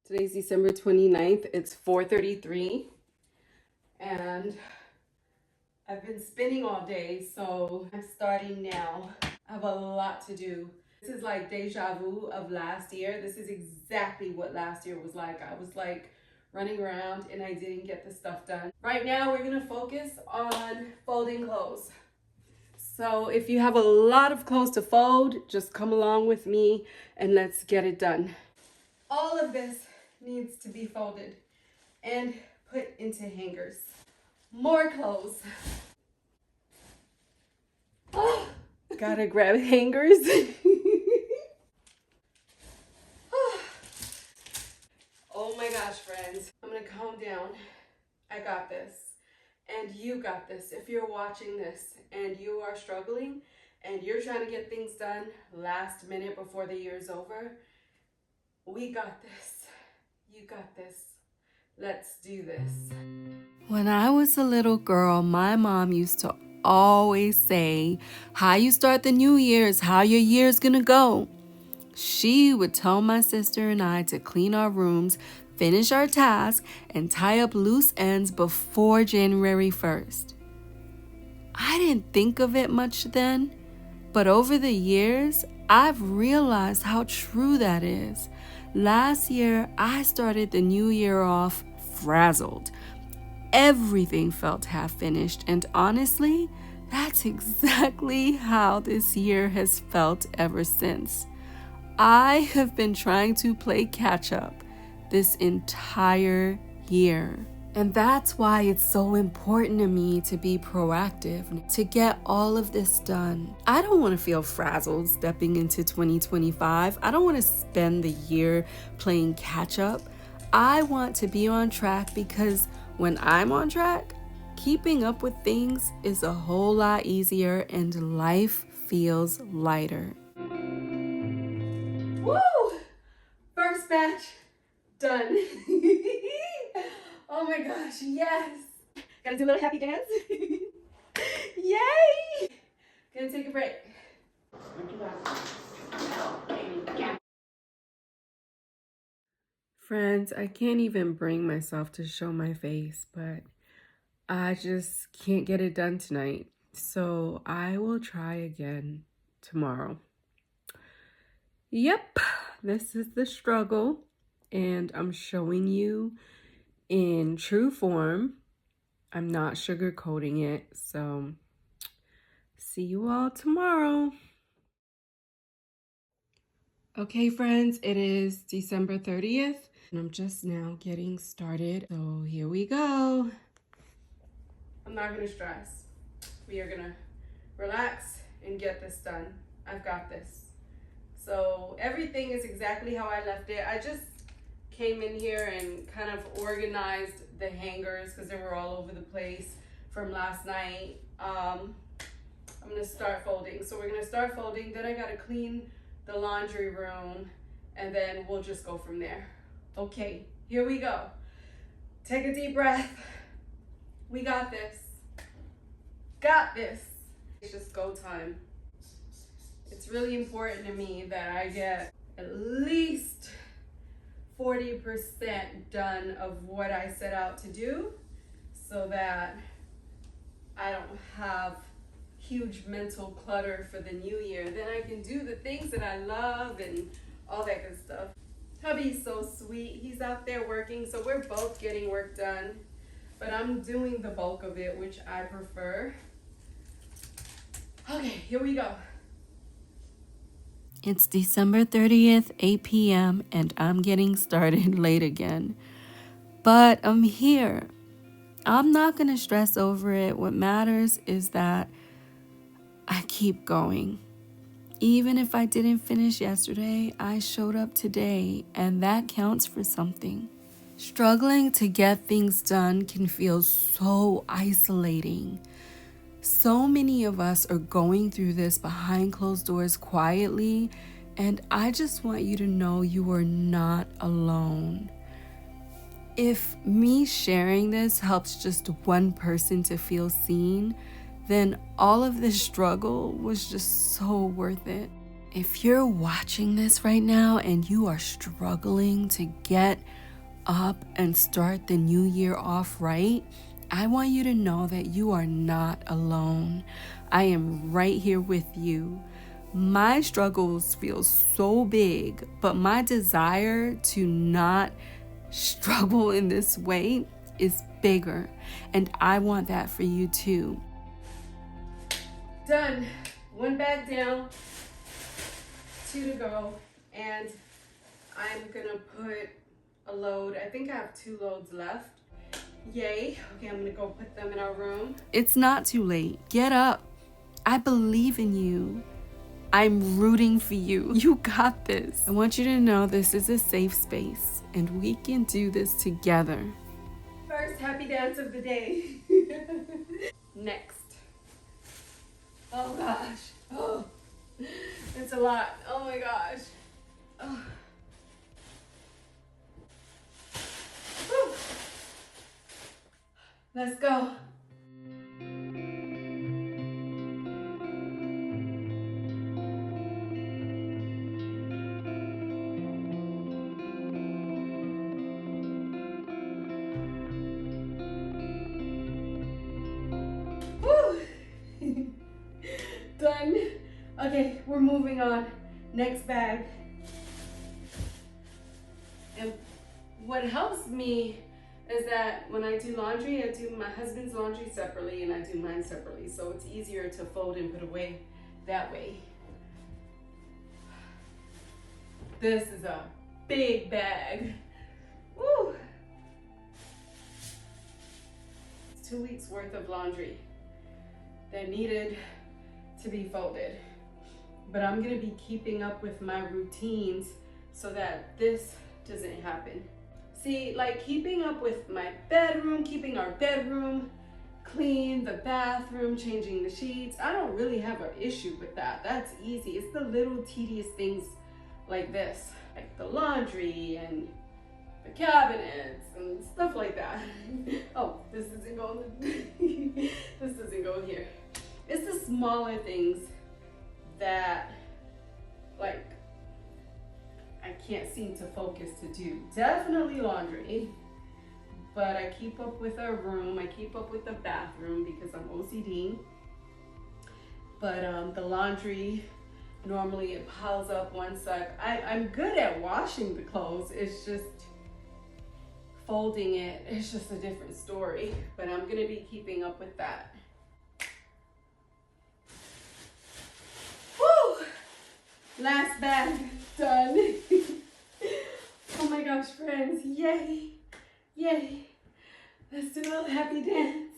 Today's December 29th. It's 4:33 and I've been spinning all day, so I'm starting now. I have a lot to do. This is like deja vu of last year. This is exactly what last year was like. I was like running around and I didn't get the stuff done. Right now we're gonna focus on folding clothes. So if you have a lot of clothes to fold, just come along with me and let's get it done. All of this needs to be folded and put into hangers. More clothes. Oh, gotta grab hangers. Oh my gosh, friends. I'm gonna calm down. I got this. And you got this. If you're watching this and you are struggling and you're trying to get things done last minute before the year's over, we got this. You got this. Let's do this. When I was a little girl, my mom used to always say, how you start the new year is how your year's gonna go. She would tell my sister and I to clean our rooms, finish our tasks, and tie up loose ends before January 1st. I didn't think of it much then, but over the years, I've realized how true that is. Last year, I started the new year off frazzled. Everything felt half finished, and honestly, that's exactly how this year has felt ever since. I have been trying to play catch up this entire year. And that's why it's so important to me to be proactive, to get all of this done. I don't want to feel frazzled stepping into 2025. I don't want to spend the year playing catch up. I want to be on track because when I'm on track, keeping up with things is a whole lot easier and life feels lighter. Woo! First batch done. Oh my gosh, yes. Gotta do a little happy dance. Yay! Gonna take a break. Friends, I can't even bring myself to show my face, but I just can't get it done tonight. So I will try again tomorrow. Yep, this is the struggle, and I'm showing you in true form. I'm not sugarcoating it, so see you all tomorrow. Okay, friends, it is December 30th, and I'm just now getting started. So here we go. I'm not gonna stress. We are gonna relax and get this done. I've got this. So everything is exactly how I left it. I just came in here and kind of organized the hangers because they were all over the place from last night. I'm gonna start folding. So we're gonna start folding, then I gotta clean the laundry room, and then we'll just go from there. Okay, here we go. Take a deep breath. We got this. Got this. It's just go time. It's really important to me that I get at least 40% done of what I set out to do so that I don't have huge mental clutter for the new year. Then I can do the things that I love and all that good stuff. Hubby's so sweet. He's out there working, so we're both getting work done, but I'm doing the bulk of it, which I prefer. Okay, here we go. It's December 30th, 8 p.m., and I'm getting started late again. But I'm here. I'm not going to stress over it. What matters is that I keep going. Even if I didn't finish yesterday, I showed up today, and that counts for something. Struggling to get things done can feel so isolating. So many of us are going through this behind closed doors quietly, and I just want you to know you are not alone. If me sharing this helps just one person to feel seen, then all of this struggle was just so worth it. If you're watching this right now and you are struggling to get up and start the new year off right, I want you to know that you are not alone. I am right here with you. My struggles feel so big, but my desire to not struggle in this way is bigger, and I want that for you too. Done. One bag down, 2 to go, and I'm gonna put a load. I think I have 2 loads left. Yay. Okay, I'm gonna go put them in our room. It's not too late. Get up. I believe in you. I'm rooting for you. You got this. I want you to know this is a safe space and we can do this together. First happy dance of the day. Next. Oh gosh. Oh, it's a lot. Oh my gosh. Oh. Whew. Let's go. Done. Okay, we're moving on. Next bag. And what helps me is that when I do laundry, I do my husband's laundry separately and I do mine separately. So it's easier to fold and put away that way. This is a big bag. Woo! It's 2 weeks worth of laundry that needed to be folded. But I'm gonna be keeping up with my routines so that this doesn't happen. See, like keeping up with my bedroom, keeping our bedroom clean, the bathroom, changing the sheets. I don't really have an issue with that. That's easy. It's the little tedious things like this, like the laundry and the cabinets and stuff like that. Oh, this doesn't go this doesn't go here. It's the smaller things that, like, I can't seem to focus to do. Definitely laundry, but I keep up with our room. I keep up with the bathroom because I'm OCD. But the laundry, normally it piles up one sec. I'm good at washing the clothes. It's just folding it. It's just a different story. But I'm gonna be keeping up with that. Last bag done. Oh my gosh, friends, yay, yay. Let's do a happy dance.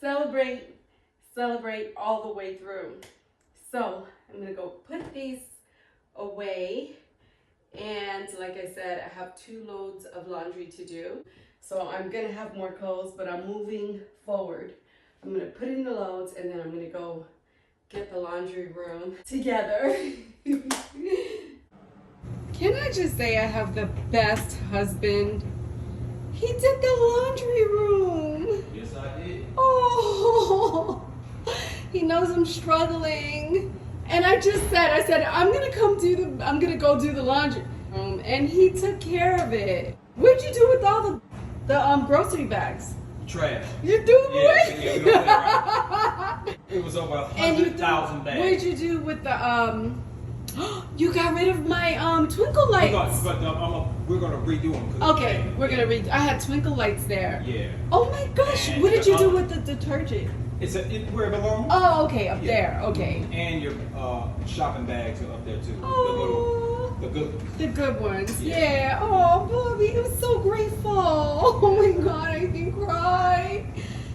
Celebrate, celebrate all the way through. So I'm gonna go put these away. And like I said, I have 2 loads of laundry to do. So I'm gonna have more clothes, but I'm moving forward. I'm gonna put in the loads and then I'm gonna go get the laundry room together. Can I just say I have the best husband? He did the laundry room. Yes, I did. Oh, he knows I'm struggling. And I said, I'm gonna go do the laundry room, and he took care of it. What'd you do with all the grocery bags? Trash. You do it? Yeah, we don't play around. It was over 100,000 bags. What'd you do with the you got rid of my twinkle lights. We're gonna redo them. Okay, we're gonna redo. I had twinkle lights there. Yeah. Oh my gosh, and what did you do with the detergent? Where it belongs. Oh, okay, up there. Okay. And your shopping bags are up there too. Oh, the good ones. The good ones. Yeah. Oh, Bobby, I'm so grateful. Oh my God, I can cry.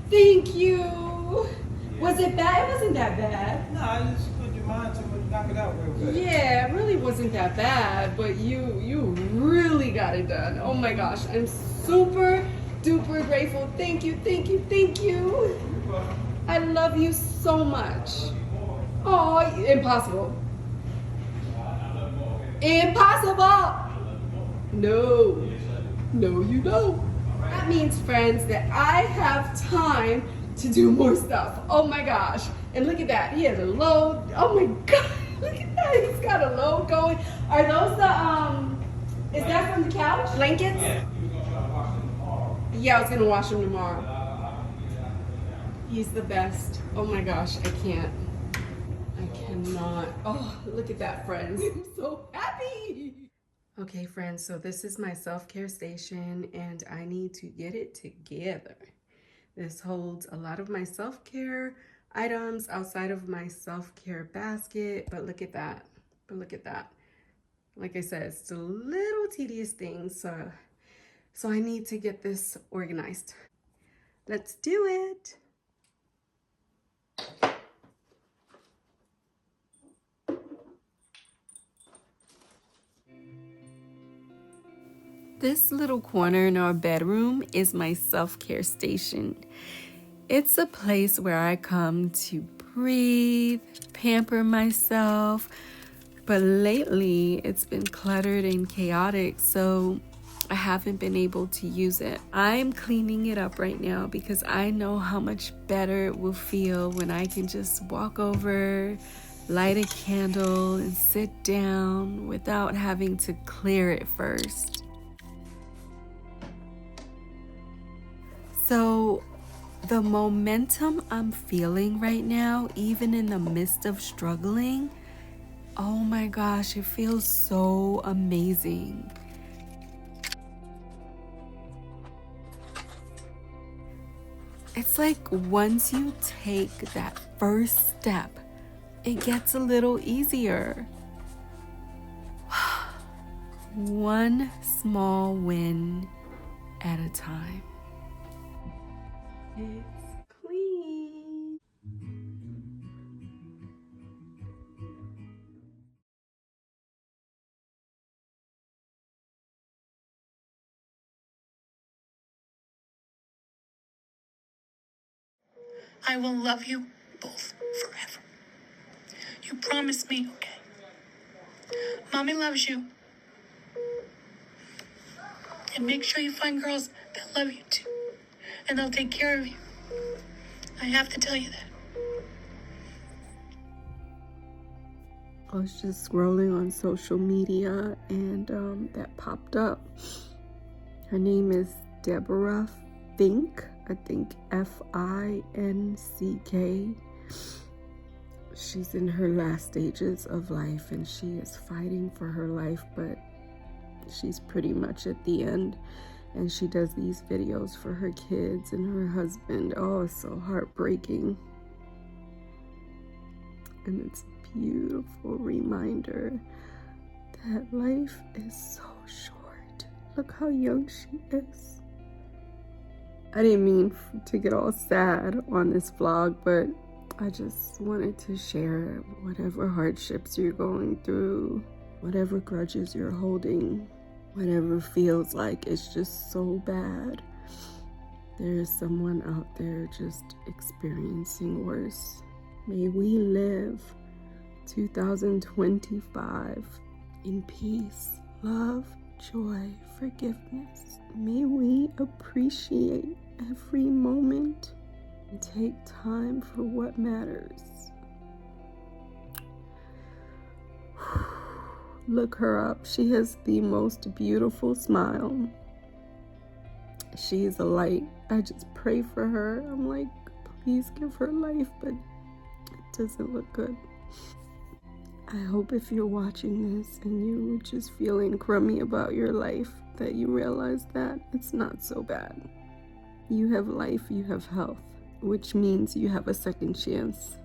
Thank you. Yeah. Was it bad? It wasn't that bad. No, I just put your mind to it, knock it out real good. Yeah, it really wasn't that bad, but you really got it done. Oh my gosh, I'm super duper grateful. Thank you, thank you, thank you. You're welcome. I love you so much. Oh, impossible. Impossible. No. No, you don't. That means, friends, that I have time to do more stuff. Oh my gosh. And look at that. He has a load. Oh my God. Look at that. He's got a load going. Are those the, is that from the couch? Blankets? Yeah, he was gonna try to wash them tomorrow. Yeah, I was going to wash them tomorrow. I He's the best. Oh my gosh, I can't. I cannot. Oh, look at that, friends. I'm so happy. Okay, friends, so this is my self-care station and I need to get it together. This holds a lot of my self-care items outside of my self-care basket, but look at that. But look at that. Like I said, it's the little tedious things, so I need to get this organized. Let's do it. This little corner in our bedroom is my self-care station. It's a place where I come to breathe, pamper myself, but lately it's been cluttered and chaotic, so I haven't been able to use it. I'm cleaning it up right now because I know how much better it will feel when I can just walk over, light a candle, and sit down without having to clear it first. So the momentum I'm feeling right now, even in the midst of struggling, oh my gosh, it feels so amazing. It's like once you take that first step, it gets a little easier. One small win at a time. It's clean. I will love you both forever. You promised me, okay? Mommy loves you. And make sure you find girls that love you too. And they'll take care of you. I have to tell you that. I was just scrolling on social media and that popped up. Her name is Deborah Fink. I think Finck. She's in her last stages of life and she is fighting for her life, but she's pretty much at the end. And she does these videos for her kids and her husband. Oh, it's so heartbreaking. And it's a beautiful reminder that life is so short. Look how young she is. I didn't mean to get all sad on this vlog, but I just wanted to share whatever hardships you're going through, whatever grudges you're holding, whatever feels like it's just so bad. There is someone out there just experiencing worse. May we live 2025 in peace, love, joy, forgiveness. May we appreciate every moment and take time for what matters. Look her up. She has the most beautiful smile. She is a light. I just pray for her. I'm like, please give her life, but it doesn't look good. I hope if you're watching this and you're just feeling crummy about your life, that you realize that it's not so bad. You have life, you have health, which means you have a second chance.